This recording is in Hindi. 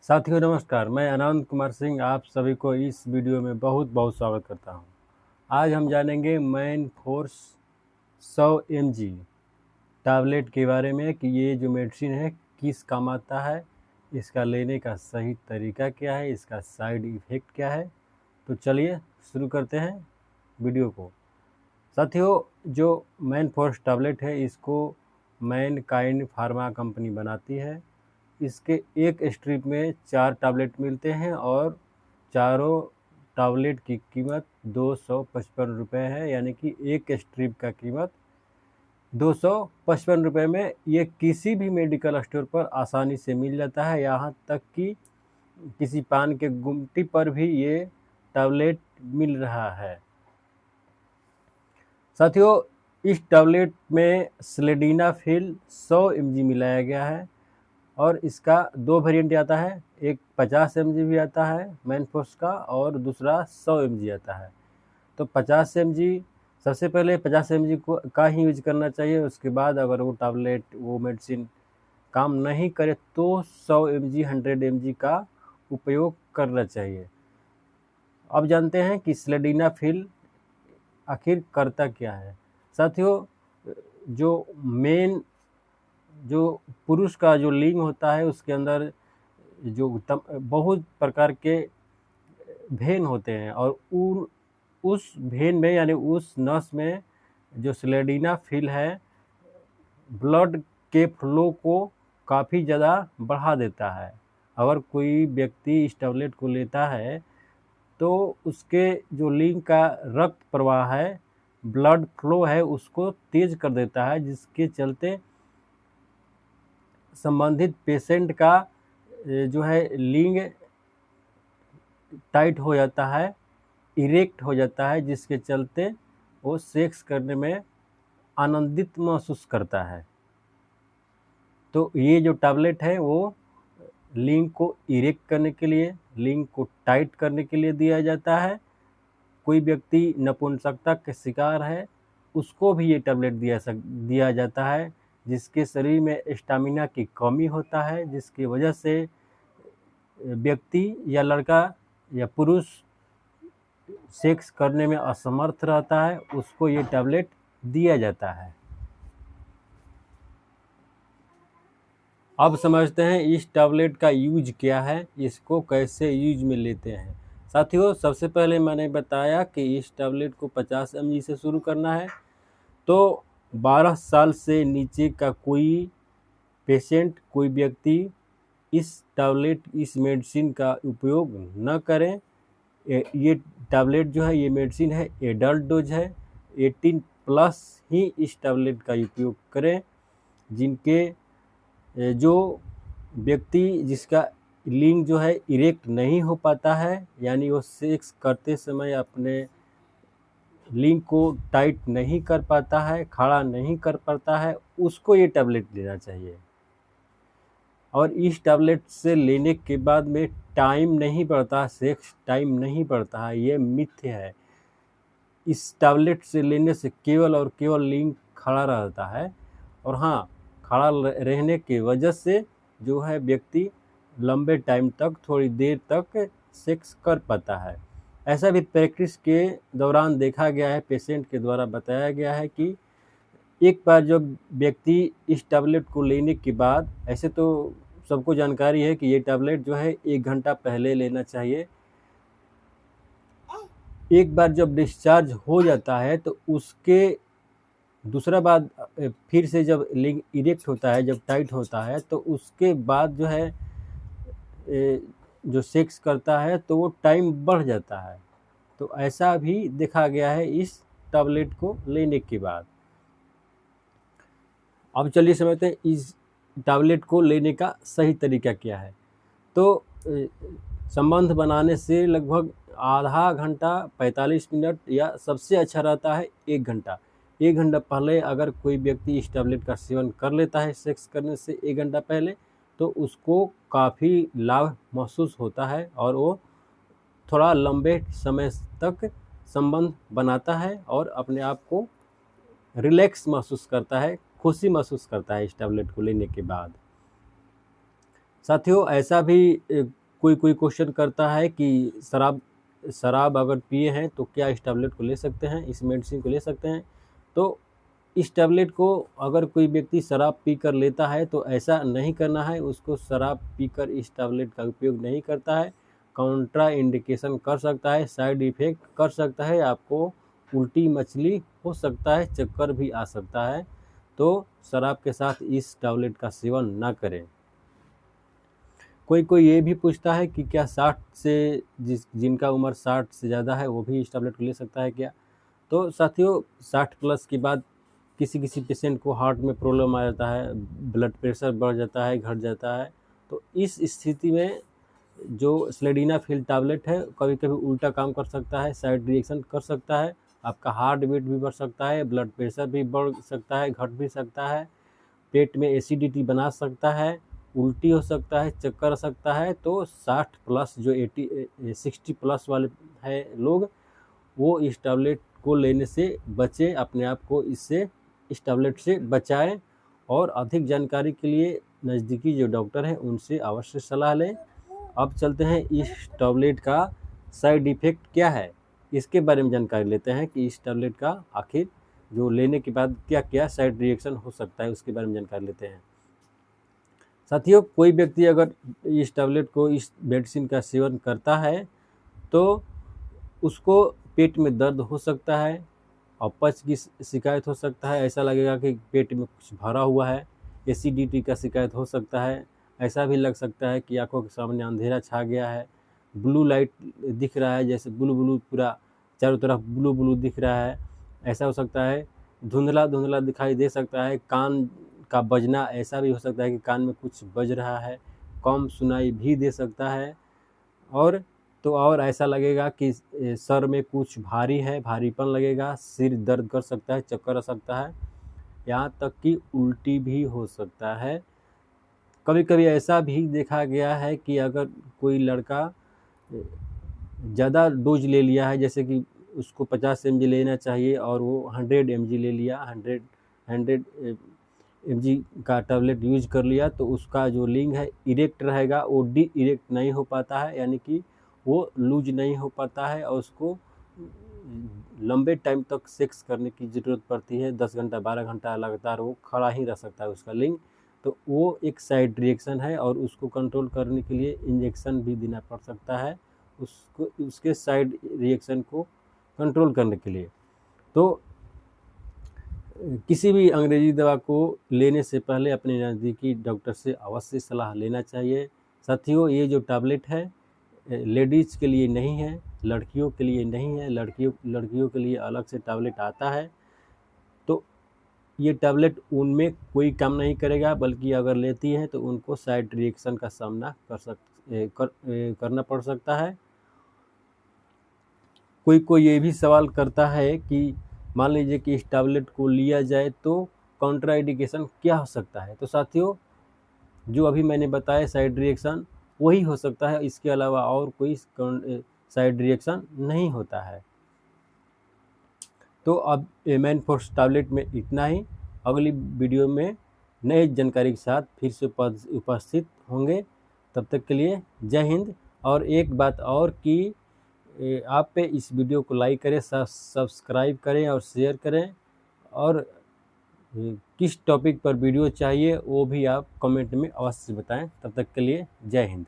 साथियों नमस्कार, मैं आनंद कुमार सिंह आप सभी को इस वीडियो में बहुत बहुत स्वागत करता हूं। आज हम जानेंगे मैन फोर्स 100 mg टैबलेट के बारे में कि ये जो मेडिसिन है किस काम आता है, इसका लेने का सही तरीका क्या है, इसका साइड इफ़ेक्ट क्या है। तो चलिए शुरू करते हैं वीडियो को। साथियों, जो मैन फोर्स टैबलेट है इसको मैनकाइंड फार्मा कंपनी बनाती है। इसके एक स्ट्रिप में 4 टैबलेट मिलते हैं और चारों टैबलेट की कीमत 255 रुपये है, यानी कि एक स्ट्रिप का कीमत 255 रुपये में ये किसी भी मेडिकल स्टोर पर आसानी से मिल जाता है। यहाँ तक कि किसी पान के गुमटी पर भी ये टैबलेट मिल रहा है। साथियों, इस टैबलेट में सिलेडिनाफिल 100 mg मिलाया गया है और इसका 2 वेरिएंट आता है। एक 50 mg भी आता है मैन फोर्स का और दूसरा 100 mg आता है। तो 50 mg सबसे पहले 50 mg का ही यूज करना चाहिए। उसके बाद अगर वो टैबलेट वो मेडिसिन काम नहीं करे तो 100 mg 100 mg का उपयोग करना चाहिए। अब जानते हैं कि सिलेडिनाफिल आखिर करता क्या है। साथियों, जो पुरुष का जो लिंग होता है उसके अंदर जो बहुत प्रकार के भेन होते हैं और उस भेन में यानी उस नस में जो सिलेडिनाफिल है ब्लड के फ्लो को काफ़ी ज़्यादा बढ़ा देता है। अगर कोई व्यक्ति इस टैबलेट को लेता है तो उसके जो लिंग का रक्त प्रवाह है, ब्लड फ्लो है, उसको तेज कर देता है, जिसके चलते संबंधित पेशेंट का जो है लिंग टाइट हो जाता है, इरेक्ट हो जाता है, जिसके चलते वो सेक्स करने में आनंदित महसूस करता है। तो ये जो टैबलेट है वो लिंग को इरेक्ट करने के लिए, लिंग को टाइट करने के लिए दिया जाता है। कोई व्यक्ति नपुंसकता के शिकार है उसको भी ये टैबलेट दिया जाता है, जिसके शरीर में स्टेमिना की कमी होता है, जिसकी वजह से व्यक्ति या लड़का या पुरुष सेक्स करने में असमर्थ रहता है, उसको ये टैबलेट दिया जाता है। अब समझते हैं इस टैबलेट का यूज क्या है, इसको कैसे यूज में लेते हैं। साथियों, सबसे पहले मैंने बताया कि इस टैबलेट को 50 mg से शुरू करना है। तो 12 साल से नीचे का कोई पेशेंट, कोई व्यक्ति इस मेडिसिन का उपयोग न करें। ये टैबलेट जो है, ये मेडिसिन है, एडल्ट डोज है। 18 प्लस ही इस टैबलेट का उपयोग करें। जो व्यक्ति जिसका लिंग जो है इरेक्ट नहीं हो पाता है, यानी वो सेक्स करते समय अपने लिंग को टाइट नहीं कर पाता है, खड़ा नहीं कर पाता है, उसको ये टैबलेट लेना चाहिए। और इस टैबलेट से लेने के बाद में टाइम नहीं बढ़ता, सेक्स टाइम नहीं बढ़ता है, ये मिथ्य है। इस टैबलेट से लेने से केवल और केवल लिंग खड़ा रहता है और हाँ, खड़ा रहने की वजह से जो है व्यक्ति लंबे टाइम तक, थोड़ी देर तक सेक्स कर पाता है। ऐसा भी प्रैक्टिस के दौरान देखा गया है, पेशेंट के द्वारा बताया गया है कि एक बार जब व्यक्ति इस टैबलेट को लेने के बाद, ऐसे तो सबको जानकारी है कि ये टैबलेट जो है 1 घंटा पहले लेना चाहिए। एक बार जब डिस्चार्ज हो जाता है तो उसके दूसरा बार फिर से जब लिंग इरेक्ट होता है, जब टाइट होता है, तो उसके बाद जो है जो सेक्स करता है तो वो टाइम बढ़ जाता है। तो ऐसा भी देखा गया है इस टैबलेट को लेने के बाद। अब चलिए समझते हैं इस टैबलेट को लेने का सही तरीका क्या है। तो संबंध बनाने से लगभग आधा घंटा 45 मिनट या सबसे अच्छा रहता है 1 घंटा। 1 घंटा पहले अगर कोई व्यक्ति इस टैबलेट का सेवन कर लेता है सेक्स करने से 1 घंटा पहले, तो उसको काफ़ी लाभ महसूस होता है और वो थोड़ा लंबे समय तक संबंध बनाता है और अपने आप को रिलैक्स महसूस करता है, खुशी महसूस करता है इस टैबलेट को लेने के बाद। साथियों, ऐसा भी कोई क्वेश्चन करता है कि शराब अगर पिए हैं तो क्या इस टैबलेट को ले सकते हैं, इस मेडिसिन को ले सकते हैं। तो इस टैबलेट को अगर कोई व्यक्ति शराब पीकर लेता है तो ऐसा नहीं करना है, उसको शराब पीकर इस टैबलेट का उपयोग नहीं करता है। काउंट्रा इंडिकेशन कर सकता है, साइड इफ़ेक्ट कर सकता है, आपको उल्टी मछली हो सकता है, चक्कर भी आ सकता है। तो शराब के साथ इस टैबलेट का सेवन ना करें। कोई ये भी पूछता है कि क्या 60 से जिनका उम्र 60 से ज़्यादा है वो भी इस टैबलेट को ले सकता है क्या? तो साथियों 60 प्लस के बाद किसी पेशेंट को हार्ट में प्रॉब्लम आ जाता है, ब्लड प्रेशर बढ़ जाता है, घट जाता है। तो इस स्थिति में जो स्लेडिनाफिल टैबलेट है कभी कभी उल्टा काम कर सकता है, साइड रिएक्शन कर सकता है, आपका हार्ट बीट भी बढ़ सकता है, ब्लड प्रेशर भी बढ़ सकता है, घट भी सकता है, पेट में एसिडिटी बना सकता है, उल्टी हो सकता है, चक्कर आ सकता है। तो 60 प्लस जो 60 प्लस वाले हैं लोग, वो इस टैबलेट को लेने से बचें, अपने आप को इस टैबलेट से बचाएं। और अधिक जानकारी के लिए नज़दीकी जो डॉक्टर हैं उनसे अवश्य सलाह लें। अब चलते हैं इस टैबलेट का साइड इफ़ेक्ट क्या है, इसके बारे में जानकारी लेते हैं कि इस टैबलेट का आखिर जो लेने के बाद क्या क्या साइड रिएक्शन हो सकता है, उसके बारे में जानकारी लेते हैं। साथियों कोई व्यक्ति अगर इस टैबलेट को, इस मेडिसिन का सेवन करता है तो उसको पेट में दर्द हो सकता है, अपच की शिकायत हो सकता है, ऐसा लगेगा कि पेट में कुछ भरा हुआ है, एसिडिटी का शिकायत हो सकता है, ऐसा भी लग सकता है कि आंखों के सामने अंधेरा छा गया है, ब्लू लाइट दिख रहा है, जैसे ब्लू पूरा चारों तरफ ब्लू दिख रहा है, ऐसा हो सकता है। धुंधला दिखाई दे सकता है, कान का बजना ऐसा भी हो सकता है कि कान में कुछ बज रहा है, कम सुनाई भी दे सकता है। और ऐसा लगेगा कि सर में कुछ भारी है, भारीपन लगेगा, सिर दर्द कर सकता है, चक्कर आ सकता है, यहाँ तक कि उल्टी भी हो सकता है। कभी कभी ऐसा भी देखा गया है कि अगर कोई लड़का ज़्यादा डोज ले लिया है, जैसे कि उसको 50 mg लेना चाहिए और वो 100 mg ले लिया, 100 mg का टैबलेट यूज कर लिया, तो उसका जो लिंग है इरेक्ट रहेगा, वो डी इरेक्ट नहीं हो पाता है, यानी कि वो लूज नहीं हो पाता है और उसको लंबे टाइम तक सेक्स करने की ज़रूरत पड़ती है। 10 घंटा 12 घंटा लगातार वो खड़ा ही रह सकता है उसका लिंग। तो वो एक साइड रिएक्शन है और उसको कंट्रोल करने के लिए इंजेक्शन भी देना पड़ सकता है उसको, उसके साइड रिएक्शन को कंट्रोल करने के लिए। तो किसी भी अंग्रेजी दवा को लेने से पहले अपने नज़दीकी डॉक्टर से अवश्य सलाह लेना चाहिए। साथियों ये जो टैबलेट है लेडीज़ के लिए नहीं है, लड़कियों के लिए नहीं है, लड़कियों के लिए अलग से टैबलेट आता है। तो ये टैबलेट उनमें कोई काम नहीं करेगा, बल्कि अगर लेती हैं तो उनको साइड रिएक्शन का सामना करना पड़ सकता है। कोई ये भी सवाल करता है कि मान लीजिए कि इस टैबलेट को लिया जाए तो कॉन्ट्राइंडिकेशन क्या हो सकता है। तो साथियों जो अभी मैंने बताया साइड रिएक्शन वही हो सकता है, इसके अलावा और कोई साइड रिएक्शन नहीं होता है। तो अब मैनफोर्स टैबलेट में इतना ही। अगली वीडियो में नई जानकारी के साथ फिर से उपस्थित होंगे। तब तक के लिए जय हिंद। और एक बात और कि आप पे इस वीडियो को लाइक करें, सब्सक्राइब करें और शेयर करें, और किस टॉपिक पर वीडियो चाहिए वो भी आप कमेंट में अवश्य बताएं। तब तक के लिए जय हिंद।